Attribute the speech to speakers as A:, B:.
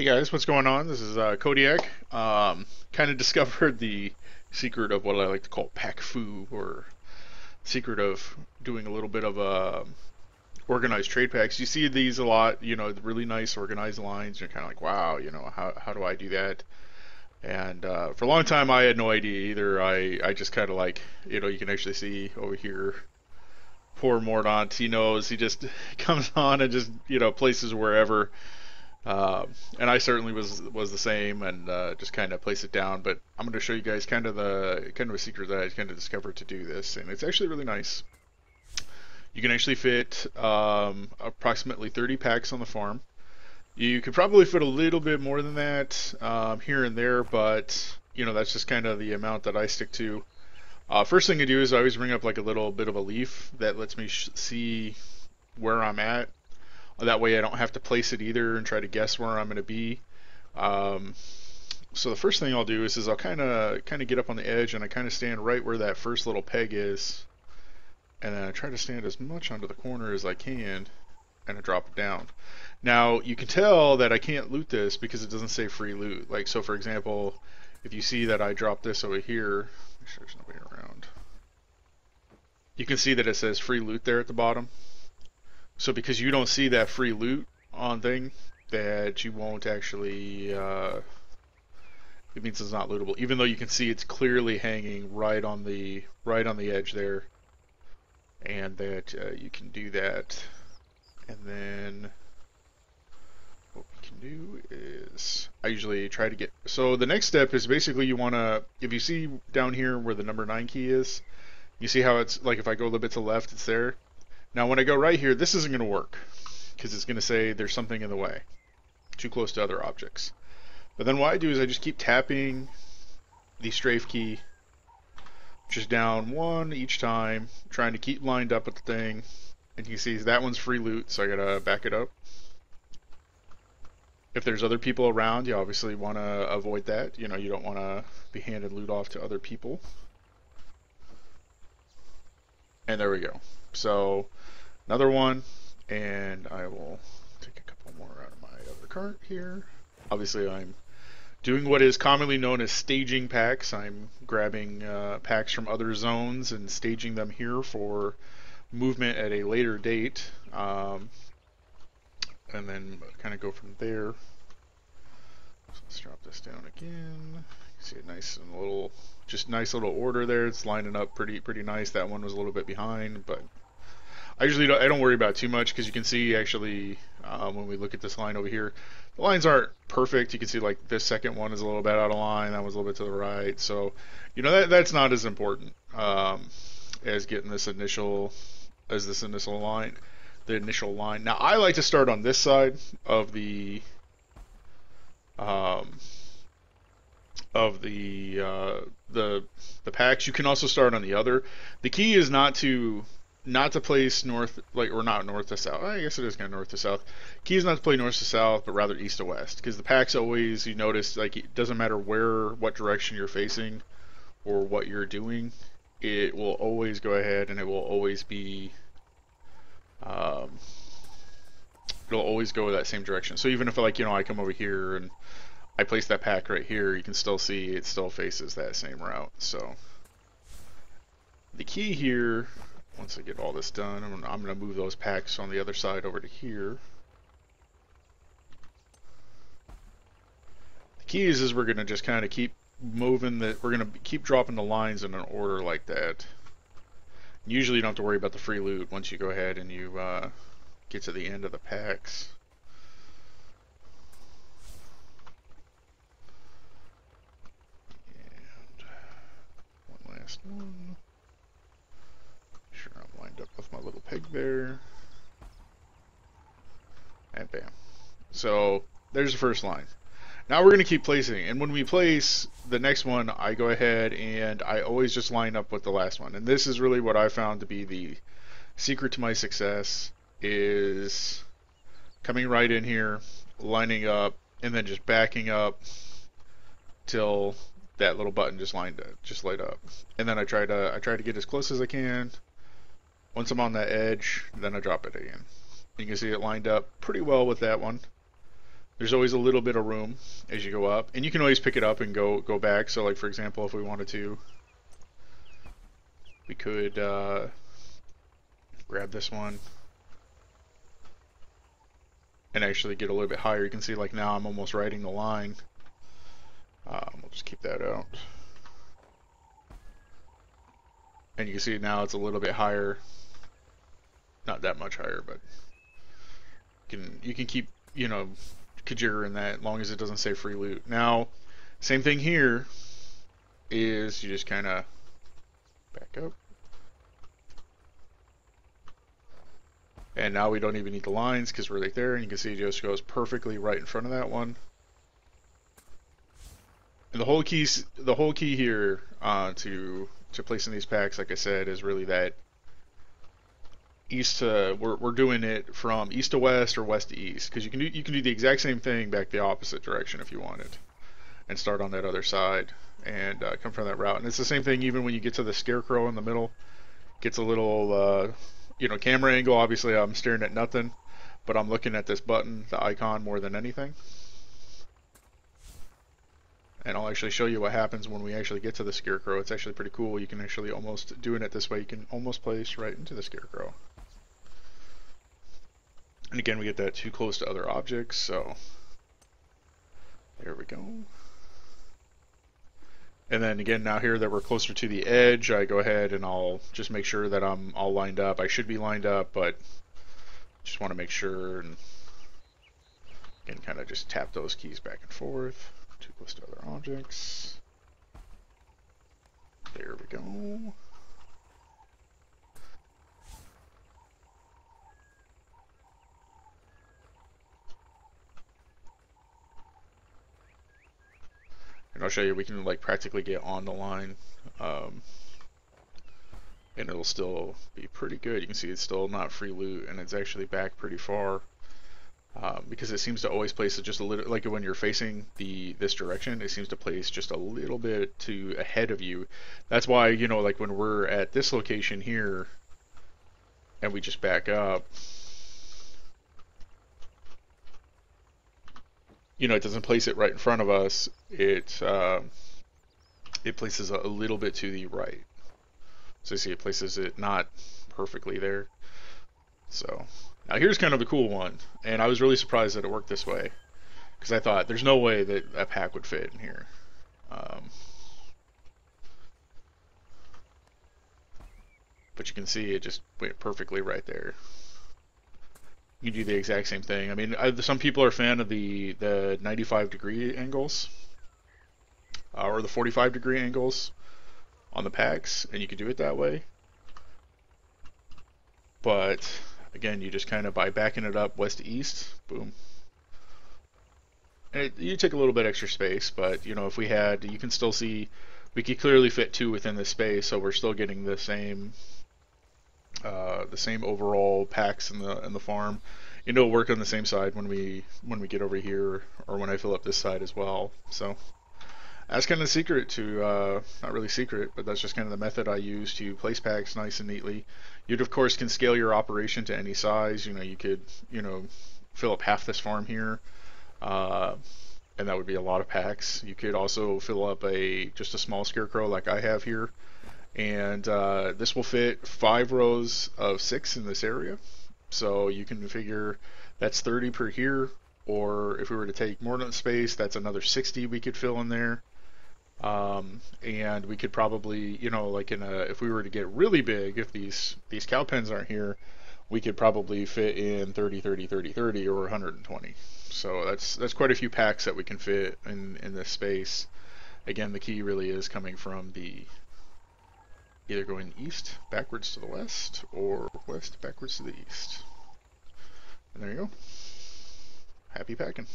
A: Hey guys, what's going on? This is Kodiak. Kind of discovered the secret of what I like to call pack foo, or secret of doing a little bit of organized trade packs. You see these a lot, the really nice organized lines. You're kind of like, wow, how do I do that? And for a long time, I had no idea either. I just kind of like, you can actually see over here, poor Mordaunt. He knows. He just comes on and just, places wherever. And I certainly was the same, and just kind of place it down. But I'm going to show you guys kind of a secret that I kind of discovered to do this, and it's actually really nice. You can actually fit approximately 30 packs on the farm. You could probably fit a little bit more than that here and there, but that's just kind of the amount that I stick to. First thing I do is I always bring up like a little bit of a leaf that lets me see where I'm at. That way I don't have to place it either and try to guess where I'm going to be. So the first thing I'll do is I'll kind of get up on the edge, and I kind of stand right where that first little peg is, and then I try to stand as much onto the corner as I can, and I drop it down. Now you can tell that I can't loot this because it doesn't say free loot. Like, so for example, if you see that I drop this over here, make sure there's nobody around. You can see that it says free loot there at the bottom. So because you don't see that free loot on thing, that you won't actually, it means it's not lootable. Even though you can see it's clearly hanging right on the edge there, and that you can do that. And then what we can do is I usually try to get. So the next step is basically you want to, if you see down here where the number 9 key is, you see how it's like if I go a little bit to the left, it's there. Now when I go right here, this isn't going to work because it's going to say there's something in the way, too close to other objects. But then what I do is I just keep tapping the strafe key just down one each time, trying to keep lined up with the thing. And you see that one's free loot, so I gotta back it up. If there's other people around, you obviously want to avoid that. You don't want to be handing loot off to other people. And there we go. So another one, and I will take a couple more out of my other cart here. Obviously I'm doing what is commonly known as staging packs. I'm grabbing packs from other zones and staging them here for movement at a later date, and then kind of go from there. So let's drop this down again. See a nice and nice little order there. It's lining up pretty nice. That one was a little bit behind, but I don't worry about it too much because you can see actually when we look at this line over here, the lines aren't perfect. You can see like this second one is a little bit out of line. That one's a little bit to the right. So that's not as important as getting this initial line, the initial line. Now I like to start on this side of the packs. You can also start on the other. The key is not to place north, or not north to south. I guess it is kind of north to south. Key is not to play north to south, but rather east to west, because the packs always, you notice, like, it doesn't matter what direction you're facing or what you're doing, it will always go ahead and it will always be it'll always go that same direction. So even if I come over here and I place that pack right here, you can still see it still faces that same route. So the key here, once I get all this done, I'm going to move those packs on the other side over to here. The key is we're going to just kind of keep moving we're going to keep dropping the lines in an order like that. Usually you don't have to worry about the free loot once you go ahead and you get to the end of the packs. And one last one. Sure I'm lined up with my little peg there. And bam. So there's the first line. Now we're going to keep placing, and when we place the next one, I go ahead and I always just line up with the last one. And this is really what I found to be the secret to my success, is coming right in here, lining up, and then just backing up till that little button just light up. And then I try to get as close as I can. Once I'm on that edge, then I drop it again. You can see it lined up pretty well with that one. There's always a little bit of room as you go up, and you can always pick it up and go back. So like for example, if we wanted to, we could grab this one and actually get a little bit higher. You can see like now I'm almost riding the line. We'll just keep that out. And you can see now it's a little bit higher. Not that much higher, but you can keep, you know, kajiggering that as long as it doesn't say free loot. Now, same thing here is you just kind of back up. And now we don't even need the lines because we're right there, and you can see it just goes perfectly right in front of that one. And the whole key here to placing these packs, like I said, is really that east to we're doing it from east to west or west to east, because you can do the exact same thing back the opposite direction if you wanted, and start on that other side and come from that route. And it's the same thing even when you get to the scarecrow in the middle. Gets a little you know, camera angle. Obviously I'm staring at nothing, but I'm looking at this button, the icon, more than anything. And I'll actually show you what happens when we actually get to the scarecrow. It's actually pretty cool. You can actually almost, doing it this way, you can almost place right into the scarecrow. And again, we get that too close to other objects, so there we go. And then again, now here that we're closer to the edge, I go ahead and I'll just make sure that I'm all lined up. I should be lined up, but just want to make sure, and again, kind of just tap those keys back and forth. Too close to other objects. There we go. And I'll show you, we can like practically get on the line, and it'll still be pretty good. You can see it's still not free loot, and it's actually back pretty far, because it seems to always place it just a little, like when you're facing this direction, it seems to place just a little bit to ahead of you. That's why, you know, like when we're at this location here, and we just back up, you know, it doesn't place it right in front of us. It places a little bit to the right. So you see it places it not perfectly there. So now here's kind of the cool one, and I was really surprised that it worked this way, because I thought there's no way that a pack would fit in here. But you can see it just went perfectly right there. You can do the exact same thing. I mean, some people are a fan of the 95-degree angles, or the 45-degree angles on the packs, and you can do it that way. But again, you just kind of, by backing it up west to east, boom. And you take a little bit extra space, but you know, if we had, you can still see we could clearly fit two within this space, so we're still getting the same overall packs in the farm. And it'll work on the same side when we get over here, or when I fill up this side as well. So that's kind of the secret to, not really secret, but that's just kind of the method I use to place packs nice and neatly. You'd of course can scale your operation to any size. You know, you could, you know, fill up half this farm here, and that would be a lot of packs. You could also fill up just a small scarecrow like I have here, and this will fit 5 rows of 6 in this area. So you can figure that's 30 per here, or if we were to take more than space, that's another 60 we could fill in there. And we could probably, you know, like if we were to get really big, if these cow pens aren't here, we could probably fit in 30, 30, 30, 30, or 120. So that's quite a few packs that we can fit in this space. Again, the key really is coming from either going east backwards to the west, or west backwards to the east. And there you go. Happy packing.